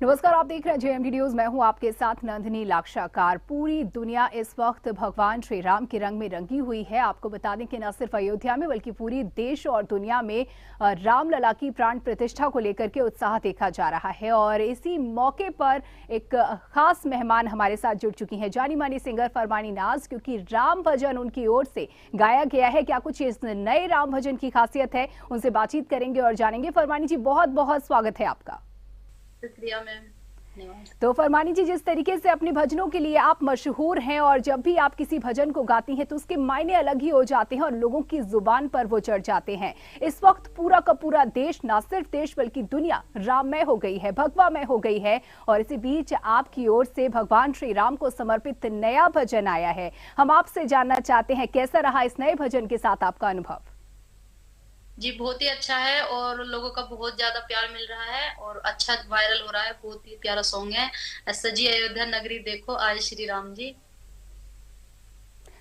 नमस्कार, आप देख रहे हैं जेएमडी न्यूज। मैं हूं आपके साथ नंदिनी लाक्षाकार। पूरी दुनिया इस वक्त भगवान श्री राम के रंग में रंगी हुई है। आपको बता दें कि न सिर्फ अयोध्या में बल्कि पूरी देश और दुनिया में रामलला की प्राण प्रतिष्ठा को लेकर के उत्साह देखा जा रहा है। और इसी मौके पर एक खास मेहमान हमारे साथ जुड़ चुकी हैं, जानी मानी सिंगर फरमानी नाज, क्योंकि राम भजन उनकी ओर से गाया गया है। क्या कुछ इस नए राम भजन की खासियत है, उनसे बातचीत करेंगे और जानेंगे। फरमानी जी, बहुत बहुत स्वागत है आपका। शुक्रिया मैम। तो फरमानी जी, जिस तरीके से अपने भजनों के लिए आप मशहूर हैं और जब भी आप किसी भजन को गाती हैं तो उसके मायने अलग ही हो जाते हैं और लोगों की जुबान पर वो चढ़ जाते हैं। इस वक्त पूरा का पूरा देश, ना सिर्फ देश बल्कि दुनिया राममय हो गई है, भगवामय हो गई है। और इसी बीच आपकी ओर से भगवान श्री राम को समर्पित नया भजन आया है। हम आपसे जानना चाहते हैं, कैसा रहा इस नए भजन के साथ आपका अनुभव? जी, बहुत ही अच्छा है और लोगों का बहुत ज्यादा प्यार मिल रहा है और अच्छा वायरल हो रहा है। बहुत ही प्यारा सॉन्ग है। सजी अयोध्या नगरी देखो आए श्री राम जी।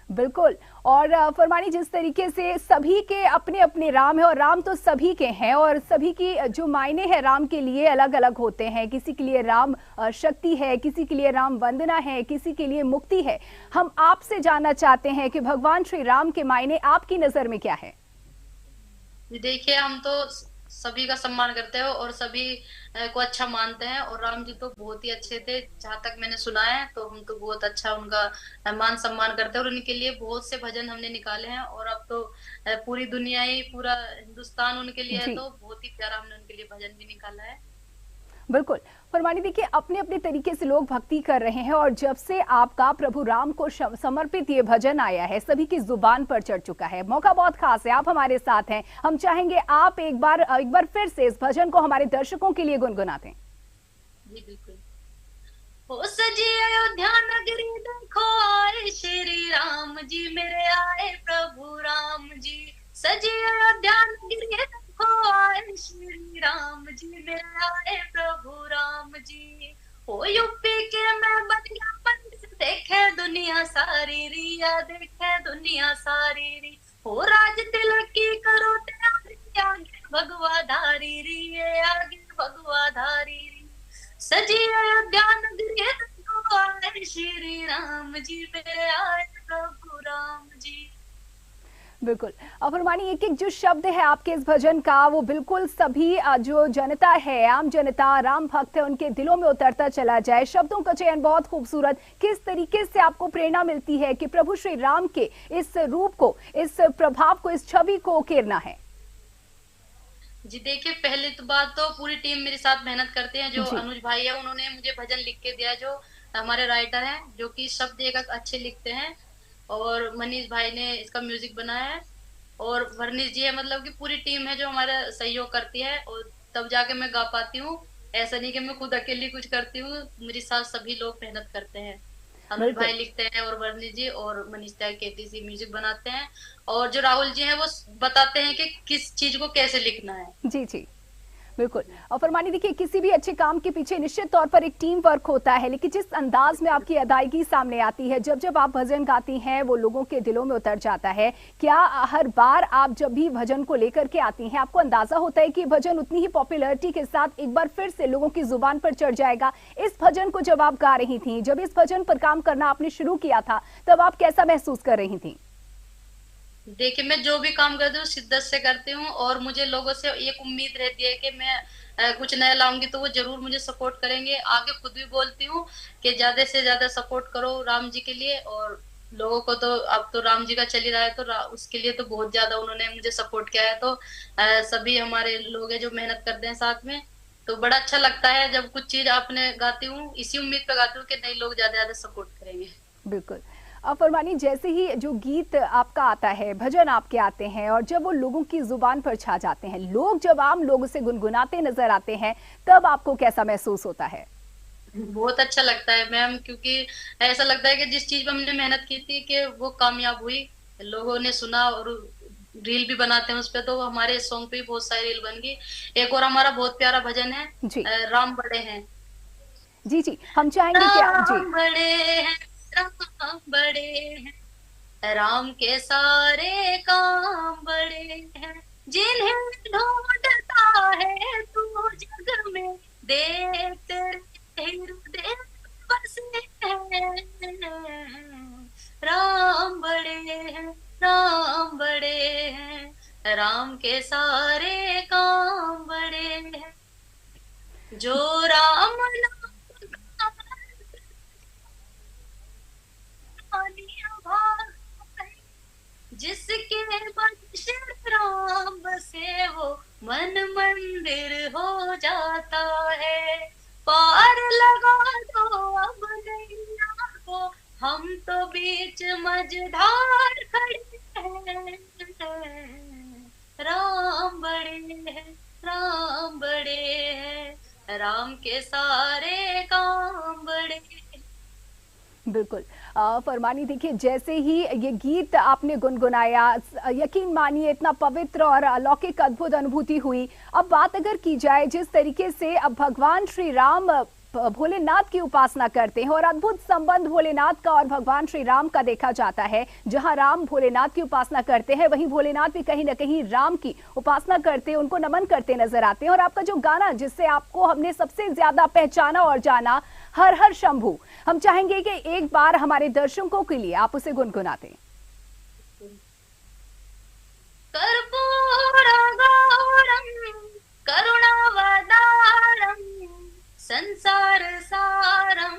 बिल्कुल। और फरमानी, जिस तरीके से सभी के अपने अपने राम है और राम तो सभी के हैं और सभी की जो मायने हैं राम के लिए अलग अलग होते हैं। किसी के लिए राम शक्ति है, किसी के लिए राम वंदना है, किसी के लिए मुक्ति है। हम आपसे जानना चाहते हैं कि भगवान श्री राम के मायने आपकी नजर में क्या है? देखिए, हम तो सभी का सम्मान करते हैं और सभी को अच्छा मानते हैं और राम जी तो बहुत ही अच्छे थे। जहां तक मैंने सुना है तो हम तो बहुत अच्छा उनका मान सम्मान करते हैं और उनके लिए बहुत से भजन हमने निकाले हैं। और अब तो पूरी दुनिया ही, पूरा हिंदुस्तान उनके लिए है, जी तो बहुत ही प्यारा हमने उनके लिए भजन भी निकाला है। बिल्कुल। फरमानी, देखिए, अपने अपने तरीके से लोग भक्ति कर रहे हैं और जब से आपका प्रभु राम को समर्पित ये भजन आया है, सभी की जुबान पर चढ़ चुका है। मौका बहुत खास है, आप हमारे साथ हैं। हम चाहेंगे आप एक बार फिर से इस भजन को हमारे दर्शकों के लिए गुनगुना दें। जी बिल्कुल। ओ सजी अयोध्या नगरी देखो आए श्री राम जी, मेरे आए प्रभु राम जी। सजी अयोध्या नगरी देखो आए श्री राम जी, मेरे आए प्रभु राम जी। ओ यूपी के मैं बन गया पंडित, देखे दुनिया सारी रिया, देखे दुनिया सारी री। हो राज तिलक की करो तैयारी, आगे भगवा धारी री, आगे भगवा धारी री। सजी अयोध्या नगरी देखो आए श्री राम जी, मेरे आए प्रभु राम जी। बिल्कुल। और फरमानी, एक एक जो शब्द है आपके इस भजन का, वो बिल्कुल सभी जो जनता है, आम जनता, राम भक्त है, उनके दिलों में उतरता चला जाए। शब्दों का चयन बहुत खूबसूरत। किस तरीके से आपको प्रेरणा मिलती है कि प्रभु श्री राम के इस रूप को, इस प्रभाव को, इस छवि को उकेरना है? जी देखिए, पहले तो बात तो पूरी टीम मेरे साथ मेहनत करते हैं। जो जी अनुज भाई है, उन्होंने मुझे भजन लिख के दिया, जो हमारे राइटर हैं, जो कि शब्द एक अच्छे लिखते हैं। और मनीष भाई ने इसका म्यूजिक बनाया है और वर्णिश जी है। मतलब कि पूरी टीम है जो हमारा सहयोग करती है और तब जाके मैं गा पाती हूँ। ऐसा नहीं कि मैं खुद अकेली कुछ करती हूँ, मेरे साथ सभी लोग मेहनत करते हैं। अनुज बिल्कुल। भाई लिखते हैं और वर्णिश जी और मनीष त्याग केटीसी म्यूजिक बनाते हैं। और जो राहुल जी हैं वो बताते हैं कि किस चीज को कैसे लिखना है। जी जी बिल्कुल। और फरमानी, देखिए, किसी भी अच्छे काम के पीछे निश्चित तौर पर एक टीम वर्क होता है, लेकिन जिस अंदाज में आपकी अदायगी सामने आती है, जब जब आप भजन गाती हैं, वो लोगों के दिलों में उतर जाता है। क्या हर बार आप जब भी भजन को लेकर के आती हैं, आपको अंदाजा होता है कि भजन उतनी ही पॉपुलैरिटी के साथ एक बार फिर से लोगों की जुबान पर चढ़ जाएगा? इस भजन को जब आप गा रही थी, जब इस भजन पर काम करना आपने शुरू किया था, तब आप कैसा महसूस कर रही थी? देखिए, मैं जो भी काम करती हूँ शिद्दत से करती हूँ और मुझे लोगों से एक उम्मीद रहती है कि मैं कुछ नया लाऊंगी तो वो जरूर मुझे सपोर्ट करेंगे। आगे खुद भी बोलती हूँ कि ज्यादा से ज्यादा सपोर्ट करो राम जी के लिए। और लोगों को तो अब तो राम जी का चल ही रहा है, तो उसके लिए तो बहुत ज्यादा उन्होंने मुझे सपोर्ट किया है। तो सभी हमारे लोग हैं जो मेहनत करते हैं साथ में। तो बड़ा अच्छा लगता है जब कुछ चीज आपने गाती हूँ, इसी उम्मीद पे गाती हूँ कि नई लोग ज्यादा ज्यादा सपोर्ट करेंगे। बिल्कुल। अब फरमानी, जैसे ही जो गीत आपका आता है, भजन आपके आते हैं और जब वो लोगों की जुबान पर छा जाते हैं, लोग जब आम लोगों से गुनगुनाते नजर आते हैं, तब आपको कैसा महसूस होता है? बहुत अच्छा लगता है मैम, क्योंकि ऐसा लगता है कि जिस चीज पे हमने मेहनत की थी कि वो कामयाब हुई। लोगों ने सुना और रील भी बनाते हैं उस पे, तो हमारे सॉन्ग पे भी बहुत सारी रील बन गई। एक और हमारा बहुत प्यारा भजन है, जी राम बड़े हैं। जी जी हम चाहेंगे कि जी राम बड़े हैं, राम बड़े हैं, राम के सारे काम बड़े हैं। जिन्हें ढूंढता है तू जग में, देख तेरे राम के सारे काम बड़े हैं, जो राम नाम जिसके मन श्री राम बसे वो मन मंदिर हो जाता है। पार लगा दो अब नैया को, हम तो बीच मझधार खड़े हैं। राम बड़े हैं, राम बड़े हैं, राम के सारे काम बड़े हैं। बिल्कुल। फरमानी, देखिए जैसे ही ये गीत आपने गुनगुनाया, यकीन मानिए इतना पवित्र और अलौकिक अद्भुत अनुभूति हुई। अब बात अगर की जाए जिस तरीके से अब भगवान श्री राम भोलेनाथ की उपासना करते हैं और अद्भुत संबंध भोलेनाथ का और भगवान श्री राम का देखा जाता है, जहां राम भोलेनाथ की उपासना करते हैं वहीं भोलेनाथ भी कहीं ना कहीं राम की उपासना करते, उनको नमन करते नजर आते हैं। और आपका जो गाना जिससे आपको हमने सबसे ज्यादा पहचाना और जाना, हर हर शंभू, हम चाहेंगे कि एक बार हमारे दर्शकों के लिए आप उसे गुनगुनाते। संसार सारं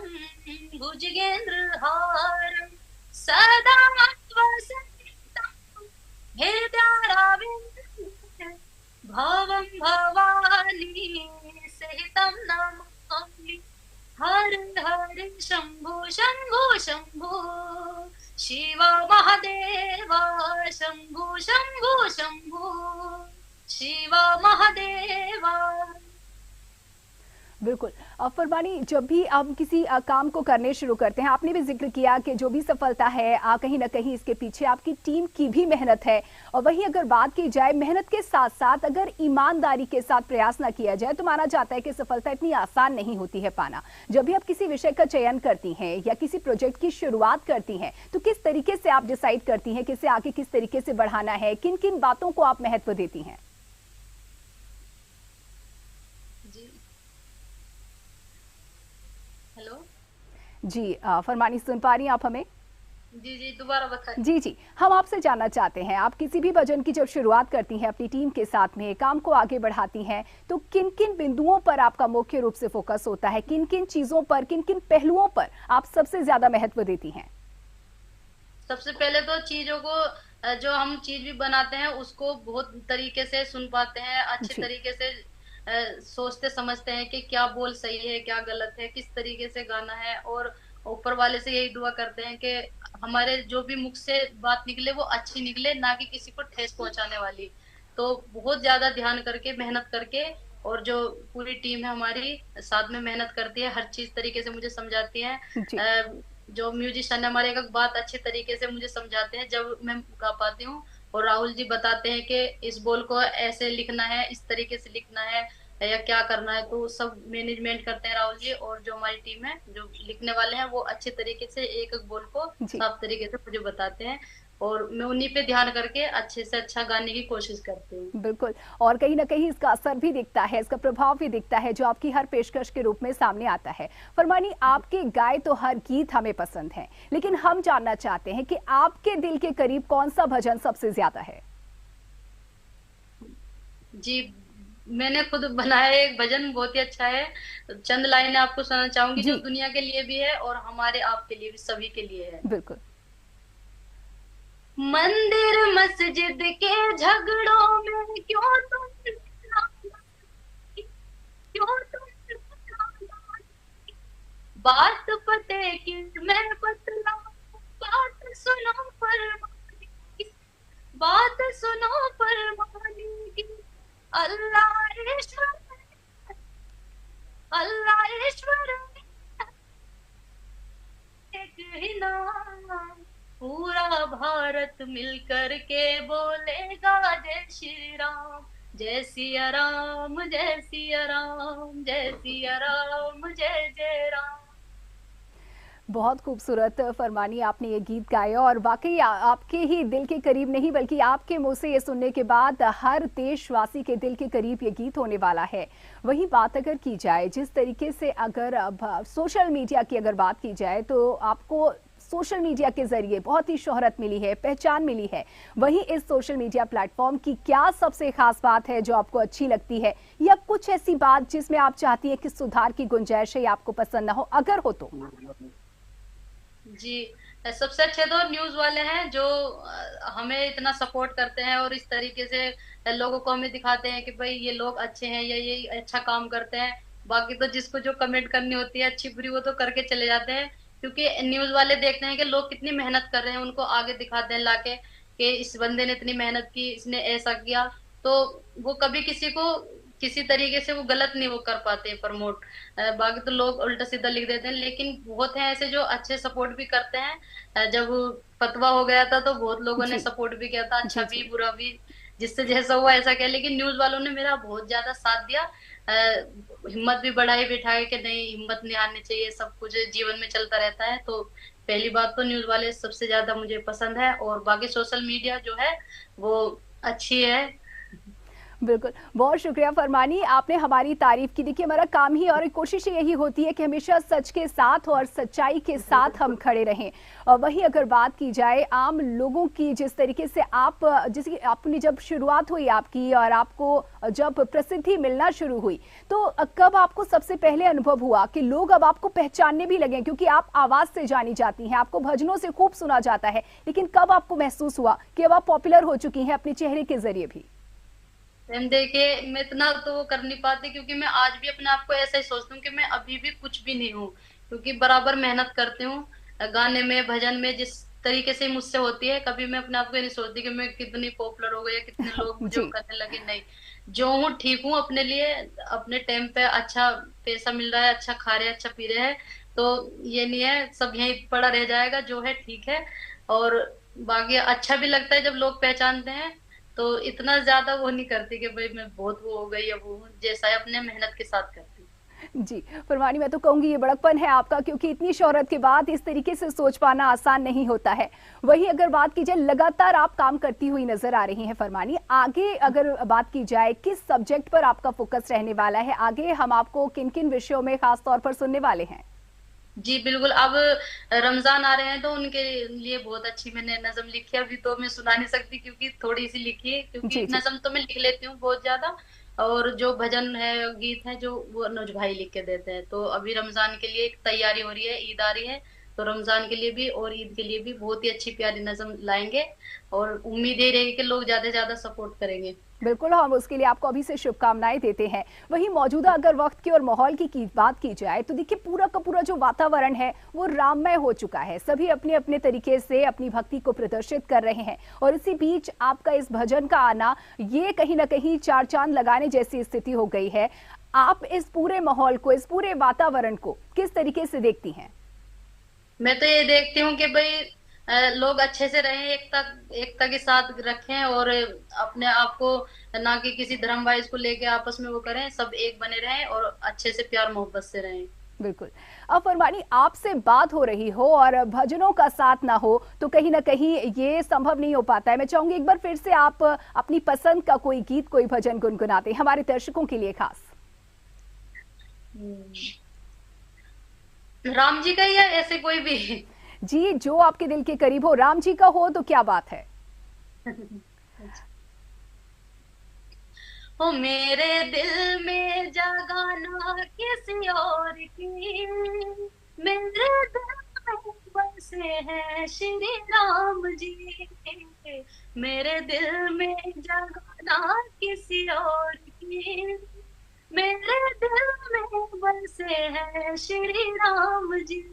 भुजगेन्द्रहारं सदा वसन्तं हृदयारविन्दे भवं भवानी सहितं नमामि। हर हर शंभो शंभो शंभो शिव महादेवा, शंभो शंभो शंभो शिव महादेवा। बिल्कुल। फरमानी, जब भी हम किसी काम को करने शुरू करते हैं, आपने भी जिक्र किया कि जो भी सफलता है कहीं ना कहीं इसके पीछे आपकी टीम की भी मेहनत है। और वहीं अगर बात की जाए मेहनत के साथ साथ अगर ईमानदारी के साथ प्रयास ना किया जाए तो माना जाता है कि सफलता इतनी आसान नहीं होती है पाना। जब भी आप किसी विषय का चयन करती हैं या किसी प्रोजेक्ट की शुरुआत करती हैं तो किस तरीके से आप डिसाइड करती हैं कि इसे आगे किस तरीके से बढ़ाना है, किन किन बातों को आप महत्व देती हैं? हेलो जी, फरमानी सुन पा रही हैं आप हमें? जी दोबारा बताइए। जी, हम आपसे जानना चाहते हैं, आप किसी भी भजन की जब शुरुआत करती हैं अपनी टीम के साथ में, काम को आगे बढ़ाती हैं, तो किन किन बिंदुओं पर आपका मुख्य रूप से फोकस होता है, किन किन चीजों पर, किन किन पहलुओं पर आप सबसे ज्यादा महत्व देती हैं? सबसे पहले तो चीजों को, जो हम चीज भी बनाते हैं उसको बहुत तरीके से सुन पाते हैं, अच्छे तरीके से सोचते समझते हैं कि क्या बोल सही है क्या गलत है, किस तरीके से गाना है। और ऊपर वाले से यही दुआ करते हैं कि हमारे जो भी मुख से बात निकले वो अच्छी निकले, ना कि किसी को ठेस पहुंचाने वाली। तो बहुत ज्यादा ध्यान करके मेहनत करके, और जो पूरी टीम है हमारी साथ में मेहनत करती है, हर चीज तरीके से मुझे समझाती है। जो म्यूजिशियन हमारे एक बात अच्छे तरीके से मुझे समझाते हैं जब मैं गा पाती हूँ। और राहुल जी बताते हैं कि इस बोल को ऐसे लिखना है, इस तरीके से लिखना है या क्या करना है। तो सब मैनेजमेंट करते हैं राहुल जी, और जो हमारी टीम है जो लिखने वाले हैं वो अच्छे तरीके से एक एक बोल को साफ तरीके से मुझे बताते हैं, और मैं उन्हीं पे ध्यान करके अच्छे से अच्छा गाने की कोशिश करती हूँ। बिल्कुल, और कहीं ना कहीं इसका असर भी दिखता है, इसका प्रभाव भी दिखता है जो आपकी हर पेशकश के रूप में सामने आता है। फरमानी, आपके गाए तो हर गीत हमें पसंद है, लेकिन हम जानना चाहते हैं कि आपके दिल के करीब कौन सा भजन सबसे ज्यादा है? जी, मैंने खुद बनाया एक भजन, बहुत ही अच्छा है, चंद लाइनें आपको सुनाना चाहूंगी जो दुनिया के लिए भी है और हमारे आपके लिए भी, सभी के लिए है। बिल्कुल। मंदिर मस्जिद के झगड़ों में क्यों तुम बात पते की मैं बतला, बात सुनो फरमानी, बात सुनो फरमानी की। अल्लाह ईश्वर, अल्लाह ईश्वर एक ही नाम, पूरा भारत मिलकर के बोलेगा जय श्री राम, जय सिया राम, जय सिया राम, जय सिया राम, जय जय राम। बहुत खूबसूरत फरमानी आपने ये गीत गाया, और वाकई आपके ही दिल के करीब नहीं बल्कि आपके मुंह से ये सुनने के बाद हर देशवासी के दिल के करीब ये गीत होने वाला है। वही बात अगर की जाए जिस तरीके से, अगर अब सोशल मीडिया की अगर बात की जाए तो आपको सोशल मीडिया के जरिए बहुत ही शोहरत मिली है, पहचान मिली है, वहीं इस सोशल मीडिया प्लेटफॉर्म की क्या सबसे खास बात है जो आपको अच्छी लगती है, या कुछ ऐसी बात जिसमें आप चाहती है कि सुधार की गुंजाइश है या आपको पसंद ना हो, अगर हो तो? जी, सबसे अच्छे तो न्यूज वाले हैं जो हमें इतना सपोर्ट करते हैं और इस तरीके से लोगों को हमें दिखाते हैं कि भाई ये लोग अच्छे हैं या ये अच्छा काम करते हैं। बाकी तो जिसको जो कमेंट करनी होती है अच्छी बुरी वो तो करके चले जाते हैं, क्योंकि न्यूज वाले देखते हैं कि लोग कितनी मेहनत कर रहे हैं, उनको आगे दिखाते हैं लाके कि इस बंदे ने इतनी मेहनत की, इसने ऐसा किया। तो वो कभी किसी को किसी तरीके से वो गलत नहीं वो कर पाते प्रमोट। बाकी तो लोग उल्टा सीधा लिख देते हैं, लेकिन बहुत हैं ऐसे जो अच्छे सपोर्ट भी करते हैं। जब फतवा हो गया था तो बहुत लोगों ने जी सपोर्ट भी किया था, अच्छा जी भी जी। बुरा भी, जिससे जैसा हुआ ऐसा किया। लेकिन न्यूज वालों ने मेरा बहुत ज्यादा साथ दिया, हिम्मत भी बढ़ाई बिठाई कि नहीं, हिम्मत नहीं हारनी चाहिए, सब कुछ जीवन में चलता रहता है। तो पहली बात तो न्यूज वाले सबसे ज्यादा मुझे पसंद है, और बाकी सोशल मीडिया जो है वो अच्छी है। बिल्कुल, बहुत शुक्रिया फरमानी, आपने हमारी तारीफ की। देखिए, हमारा काम ही और कोशिश यही होती है कि हमेशा सच के साथ और सच्चाई के साथ हम खड़े रहें। वहीं अगर बात की जाए आम लोगों की, जिस तरीके से आप, जैसे आपने जब शुरुआत हुई आपकी और आपको जब प्रसिद्धि मिलना शुरू हुई, तो कब आपको सबसे पहले अनुभव हुआ कि लोग अब आपको पहचानने भी लगे, क्योंकि आप आवाज से जानी जाती हैं, आपको भजनों से खूब सुना जाता है, लेकिन कब आपको महसूस हुआ कि अब आप पॉपुलर हो चुकी हैं अपने चेहरे के जरिए भी? मैम देखिए, मैं इतना तो वो कर नहीं पाती, क्योंकि मैं आज भी अपने आप को ऐसा ही सोचती हूँ कि मैं अभी भी कुछ भी नहीं हूँ, क्योंकि बराबर मेहनत करती हूँ गाने में, भजन में, जिस तरीके से मुझसे होती है। कभी मैं अपने आप को ये नहीं सोचती कि मैं कितनी पॉपुलर हो गई या कितने लोग मुझे वो जी करने लगे, नहीं। जो हूँ ठीक हूँ अपने लिए, अपने टाइम पे अच्छा पैसा मिल रहा है, अच्छा खा रहे हैं, अच्छा पी रहे हैं, तो ये नहीं है सब यहीं पड़ा रह जाएगा, जो है ठीक है। और बाकी अच्छा भी लगता है जब लोग पहचानते हैं, तो इतना ज्यादा वो नहीं करती कि भाई मैं बहुत वो हो गई या वो हूँ, जैसा है अपने मेहनत के साथ करती हूँ। जी, फरमानी, मैं तो कहूंगी ये बड़कपन है आपका, क्योंकि इतनी शोहरत के बाद इस तरीके से सोच पाना आसान नहीं होता है। वहीं अगर बात की जाए, लगातार आप काम करती हुई नजर आ रही हैं फरमानी, आगे अगर बात की जाए किस सब्जेक्ट पर आपका फोकस रहने वाला है, आगे हम आपको किन किन विषयों में खास तौर पर सुनने वाले हैं? जी बिल्कुल, अब रमजान आ रहे हैं तो उनके लिए बहुत अच्छी मैंने नज्म लिखी है। अभी तो मैं सुना नहीं सकती क्योंकि थोड़ी सी लिखी है, क्योंकि जी जी। नज्म तो मैं लिख लेती हूँ बहुत ज्यादा, और जो भजन है, गीत है, जो वो अनुज भाई लिख के देते हैं। तो अभी रमजान के लिए एक तैयारी हो रही है, ईद आ रही है, तो रमजान के लिए भी और ईद के लिए भी बहुत ही अच्छी प्यारी नज्म लाएंगे, और उम्मीद ये रहेगी कि लोग ज्यादा से ज्यादा सपोर्ट करेंगे। बिल्कुल, हम उसके लिए आपको अभी से शुभकामनाएं देते हैं। वहीं मौजूदा अगर वक्त की और माहौल की बात की जाए, तो देखिए पूरा का पूरा जो वातावरण है वो राममय हो चुका है, सभी अपने अपने तरीके से अपनी भक्ति को प्रदर्शित कर रहे हैं, और इसी बीच आपका इस भजन का आना, ये कहीं ना कहीं चार चांद लगाने जैसी स्थिति हो गई है। आप इस पूरे माहौल को, इस पूरे वातावरण को किस तरीके से देखती हैं? मैं तो ये देखती हूँ कि भाई लोग अच्छे से रहें, एकता के साथ रखें, और अपने आप को ना कि किसी धर्म वाइज को लेके आपस में वो करें, सब एक बने रहें और अच्छे से प्यार मोहब्बत से रहें। बिल्कुल। अब फरमानी, आपसे बात हो रही हो और भजनों का साथ ना हो तो कहीं ना कहीं ये संभव नहीं हो पाता है। मैं चाहूंगी एक बार फिर से आप अपनी पसंद का कोई गीत, कोई भजन गुनगुनाते हमारे दर्शकों के लिए खास। राम जी का या ऐसे कोई भी? जी, जो आपके दिल के करीब हो। राम जी का हो तो क्या बात है। हो मेरे दिल में जगाना किसी और की, मेरे दिल में बसे हैं श्री राम जी, मेरे दिल में जगाना किसी और की, मेरे दिल में बसे हैं श्री राम जी,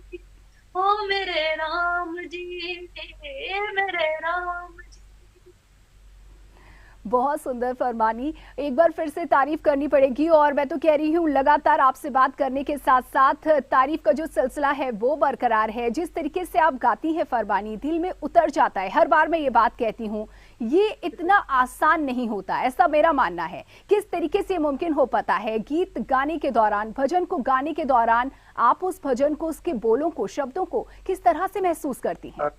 ओ मेरे राम जी, मेरे राम जी। बहुत सुंदर फरमानी, एक बार फिर से तारीफ करनी पड़ेगी। और मैं तो कह रही हूँ, लगातार आपसे बात करने के साथ साथ तारीफ का जो सिलसिला है वो बरकरार है। जिस तरीके से आप गाती हैं फरमानी, दिल में उतर जाता है। हर बार मैं ये बात कहती हूँ, ये इतना आसान नहीं होता, ऐसा मेरा मानना है। किस तरीके से मुमकिन हो पाता है, गीत गाने के दौरान, भजन को गाने के दौरान आप उस भजन को, उसके बोलों को, शब्दों को किस तरह से महसूस करती हैं?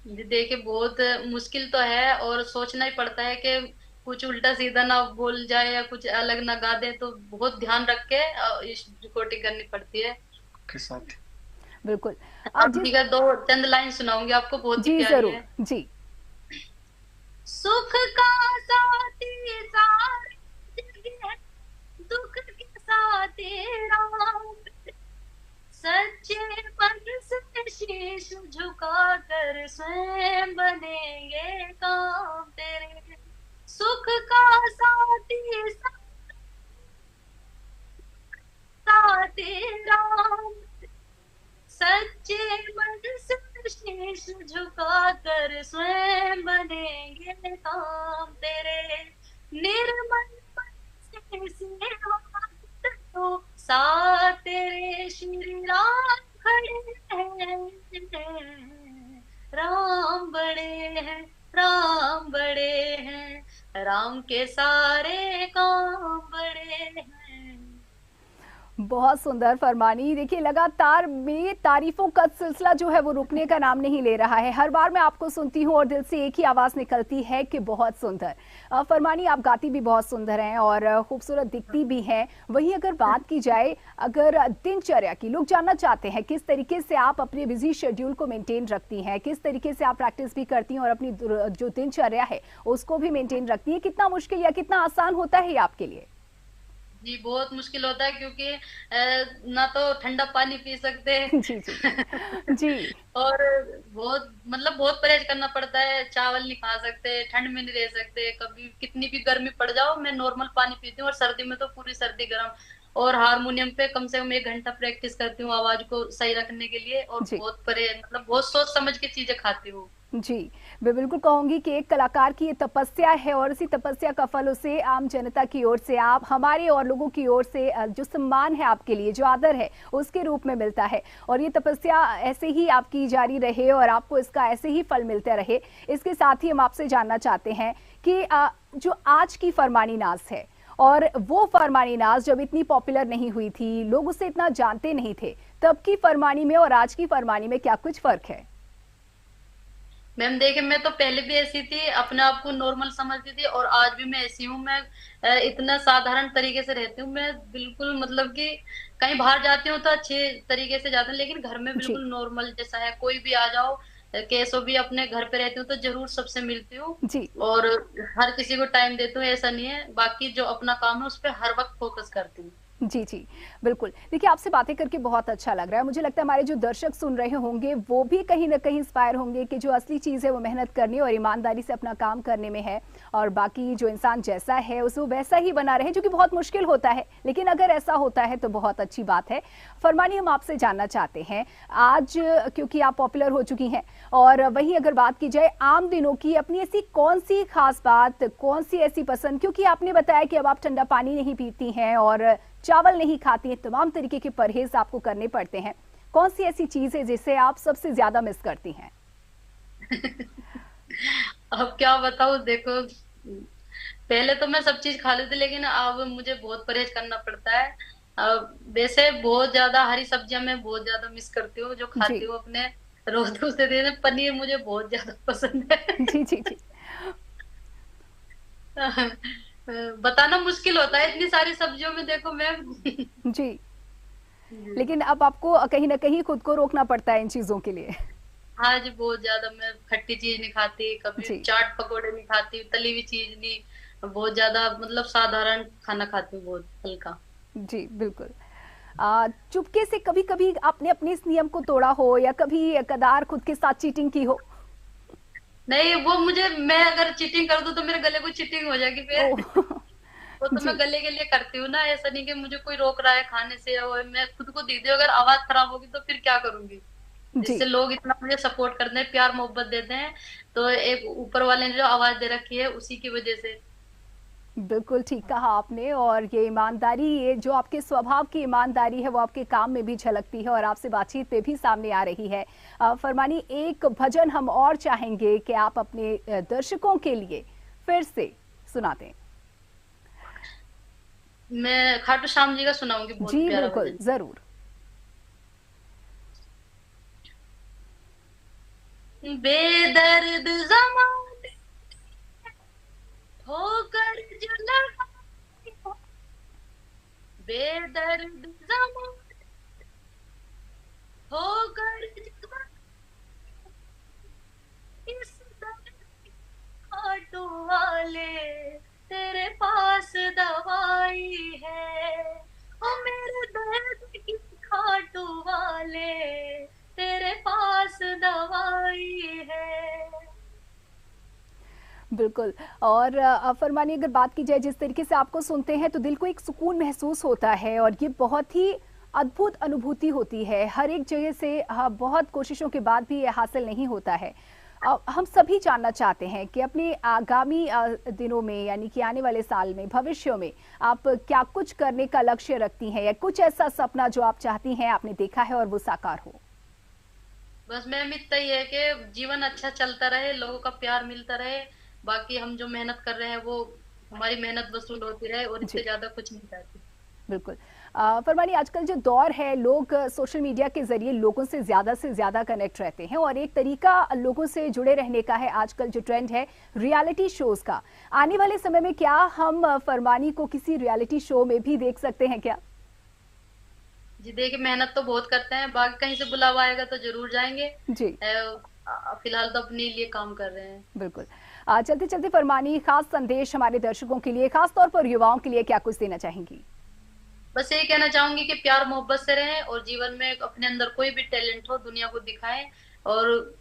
देखिए, बहुत मुश्किल तो है, और सोचना ही पड़ता है कि कुछ उल्टा सीधा ना बोल जाए या कुछ अलग ना गा दे, तो बहुत ध्यान रख के इस रिकॉर्डिंग करनी पड़ती है। के साथ बिल्कुल। आप जिस भी का दो चंद लाइन सुनाऊंगी आपको, बहुत ही जी प्यारी जरूर है। जी। सुख का साथी सारी जगह, दुख के साथी राम, सच्चे मन से शीश झुका कर स्वयं बनेंगे काम तेरे। सुख का साथी साथी राम, सच्चे मन से शीश झुका कर स्वयं बनेंगे काम तेरे। निर्मल मन से सेवा करो, साथ तेरे श्री राम खड़े हैं। राम बड़े हैं, राम बड़े हैं, राम के सारे काम बड़े हैं। बहुत सुंदर फरमानी। देखिए लगातार मेरी तारीफों का सिलसिला जो है वो रुकने का नाम नहीं ले रहा है। हर बार मैं आपको सुनती हूँ और दिल से एक ही आवाज निकलती है कि बहुत सुंदर। फरमानी, आप गाती भी बहुत सुंदर हैं और खूबसूरत दिखती भी हैं। वहीं अगर बात की जाए अगर दिनचर्या की, लोग जानना चाहते हैं किस तरीके से आप अपने बिजी शेड्यूल को मेंटेन रखती हैं, किस तरीके से आप प्रैक्टिस भी करती हैं और अपनी जो दिनचर्या है उसको भी मेंटेन रखती हैं। कितना मुश्किल या कितना आसान होता है ये आपके लिए? जी बहुत मुश्किल होता है, क्योंकि ना तो ठंडा पानी पी सकते जी जी जी और बहुत परहेज करना पड़ता है। चावल नहीं खा सकते, ठंड में नहीं रह सकते। कभी कितनी भी गर्मी पड़ जाओ, मैं नॉर्मल पानी पीती हूँ। और सर्दी में तो पूरी सर्दी गर्म। और हारमोनियम पे कम से कम 1 घंटा प्रैक्टिस करती हूँ आवाज को सही रखने के लिए। और जी बहुत सोच समझ के चीजें खाती हूँ। जी, मैं बिल्कुल कहूंगी कि एक कलाकार की ये तपस्या है और इसी तपस्या का फल उसे आम जनता की ओर से, आप हमारे और लोगों की ओर से जो सम्मान है आपके लिए, जो आदर है उसके रूप में मिलता है। और ये तपस्या ऐसे ही आपकी जारी रहे और आपको इसका ऐसे ही फल मिलते रहे। इसके साथ ही हम आपसे जानना चाहते हैं कि जो आज की फरमानी नाज है और वो फरमानी नाज जब इतनी पॉपुलर नहीं हुई थी, लोग उसे इतना जानते नहीं थे, तब की फरमानी में और आज की फरमानी में क्या कुछ फर्क है? मैम देखिए, मैं तो पहले भी ऐसी थी, अपने आप को नॉर्मल समझती थी। और आज भी मैं ऐसी हूँ। मैं इतना साधारण तरीके से रहती हूँ। मैं बिल्कुल मतलब कि कहीं बाहर जाती हूँ तो अच्छे तरीके से जाती हूँ, लेकिन घर में जी बिल्कुल नॉर्मल जैसा है। कोई भी आ जाओ, कैसो भी अपने घर पे रहती हूँ तो जरूर सबसे मिलती हूँ। जी और हर किसी को टाइम देती हूँ, ऐसा नहीं है। बाकी जो अपना काम है उस पर हर वक्त फोकस करती हूँ। जी जी बिल्कुल। देखिए आपसे बातें करके बहुत अच्छा लग रहा है। मुझे लगता है हमारे जो दर्शक सुन रहे होंगे वो भी कहीं ना कहीं इंस्पायर होंगे कि जो असली चीज़ है वो मेहनत करने और ईमानदारी से अपना काम करने में है। और बाकी जो इंसान जैसा है उसे वो वैसा ही बना रहे, जो कि बहुत मुश्किल होता है, लेकिन अगर ऐसा होता है तो बहुत अच्छी बात है। फरमानी, हम आपसे जानना चाहते हैं आज, क्योंकि आप पॉपुलर हो चुकी हैं, और वहीं अगर बात की जाए आम दिनों की, अपनी ऐसी कौन सी खास बात, कौन सी ऐसी पसंद, क्योंकि आपने बताया कि अब आप ठंडा पानी नहीं पीती हैं और चावल नहीं खाती हैं, तमाम तरीके के परहेज आपको करने पड़ते हैं। कौन सी ऐसी चीज है जिसे आप सबसे ज्यादा मिस करती हैं? अब क्या बताऊं, देखो पहले तो मैं सब चीज खा लेती, लेकिन अब मुझे बहुत परहेज करना पड़ता है। अब वैसे बहुत ज्यादा हरी सब्जियां मैं बहुत ज्यादा मिस करती हूँ, जो जी खाती हूँ अपने रोज दूसरे दिन। पनीर मुझे बहुत ज्यादा पसंद है। जी जी जी बताना मुश्किल होता है इतनी सारी सब्जियों में, देखो मैं। जी। लेकिन अब आपको कहीं ना कहीं खुद को रोकना पड़ता है इन चीजों के लिए। हाँ जी, बहुत ज्यादा। मैं खट्टी चीज नहीं खाती, कभी जी चाट पकौड़े नहीं खाती, तली हुई चीज नहीं। बहुत ज्यादा साधारण खाना खाती हूँ, बहुत हल्का। जी बिल्कुल। चुपके से कभी कभी आपने अपने इस नियम को तोड़ा हो या कभी कदार खुद के साथ चीटिंग की हो? नहीं, वो मैं अगर चीटिंग कर दूं तो मेरे गले को चीटिंग हो जाएगी फिर। ओह वो तो मैं जी गले के लिए करती हूँ ना, ऐसा नहीं कि मुझे कोई रोक रहा है खाने से। और मैं खुद को दीदी अगर आवाज खराब होगी तो फिर क्या करूंगी। जी जिससे लोग इतना मुझे सपोर्ट करते हैं, प्यार मोहब्बत देते हैं, तो एक ऊपर वाले ने जो आवाज दे रखी है उसी की वजह से। बिल्कुल ठीक कहा आपने। और ये ईमानदारी, ये जो आपके स्वभाव की ईमानदारी है वो आपके काम में भी झलकती है और आपसे बातचीत पे भी सामने आ रही है। फरमानी, एक भजन हम और चाहेंगे कि आप अपने दर्शकों के लिए फिर से सुना दें। मैं खाटू श्याम जी का सुनाऊंगी, बहुत जी प्यारा बिल्कुल भजन। जरूर। बेदर्द जमाने ठोकर जो लगाई हो, बेदर्द जमाने ठोकर दवाई है। बिल्कुल। और फरमानी, अगर बात की जाए जिस तरीके से आपको सुनते हैं तो दिल को एक सुकून महसूस होता है और ये बहुत ही अद्भुत अनुभूति होती है। हर एक जगह से बहुत कोशिशों के बाद भी ये हासिल नहीं होता है। हम सभी जानना चाहते हैं कि अपने आगामी दिनों में, यानी कि आने वाले साल में, भविष्य में आप क्या कुछ करने का लक्ष्य रखती हैं, या कुछ ऐसा सपना जो आप चाहती हैं, आपने देखा है और वो साकार हो? बस मैम इतना ही है कि जीवन अच्छा चलता रहे, लोगों का प्यार मिलता रहे, बाकी हम जो मेहनत कर रहे हैं वो हमारी मेहनत वसूल होती रहे, और इससे ज्यादा कुछ नहीं चाहती। बिल्कुल। फरमानी, आजकल जो दौर है, लोग सोशल मीडिया के जरिए लोगों से ज्यादा कनेक्ट रहते हैं और एक तरीका लोगों से जुड़े रहने का है आजकल जो ट्रेंड है रियलिटी शोज का। आने वाले समय में क्या हम फरमानी को किसी रियलिटी शो में भी देख सकते हैं क्या? जी देखिए, मेहनत तो बहुत करते हैं, बाकी कहीं से बुलावा आएगा तो जरूर जाएंगे जी। फिलहाल तो अपने लिए काम कर रहे हैं। बिल्कुल। चलते चलते फरमानी, खास संदेश हमारे दर्शकों के लिए, खास तौर पर युवाओं के लिए क्या कुछ देना चाहेंगी? बस यही कहना चाहूंगी कि प्यार मोहब्बत से रहें और जीवन में अपने अंदर कोई भी टैलेंट हो दुनिया को दिखाएं, और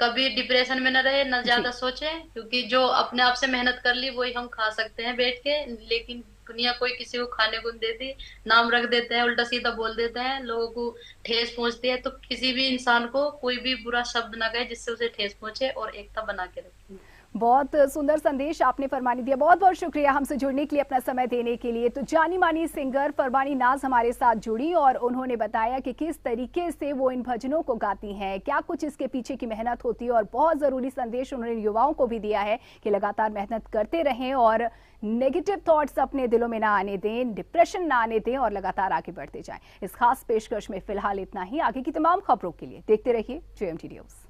कभी डिप्रेशन में न रहे, न ज्यादा सोचें, क्योंकि जो अपने आप से मेहनत कर ली वही हम खा सकते हैं बैठ के, लेकिन दुनिया कोई किसी को खाने को नहीं देती। नाम रख देते हैं, उल्टा सीधा बोल देते हैं, लोगों को ठेस पहुंचती है। तो किसी भी इंसान को कोई भी बुरा शब्द ना कहे जिससे उसे ठेस पहुंचे, और एकता बना के रखें। बहुत सुंदर संदेश आपने फरमानी दिया। बहुत बहुत शुक्रिया हमसे जुड़ने के लिए, अपना समय देने के लिए। तो जानी मानी सिंगर फरमानी नाज हमारे साथ जुड़ी और उन्होंने बताया कि किस तरीके से वो इन भजनों को गाती हैं, क्या कुछ इसके पीछे की मेहनत होती है, और बहुत ज़रूरी संदेश उन्होंने युवाओं को भी दिया है कि लगातार मेहनत करते रहें और नेगेटिव थॉट्स अपने दिलों में ना आने दें, डिप्रेशन ना आने दें और लगातार आगे बढ़ते जाएं। इस खास पेशकश में फिलहाल इतना ही। आगे की तमाम खबरों के लिए देखते रहिए JMT न्यूज़।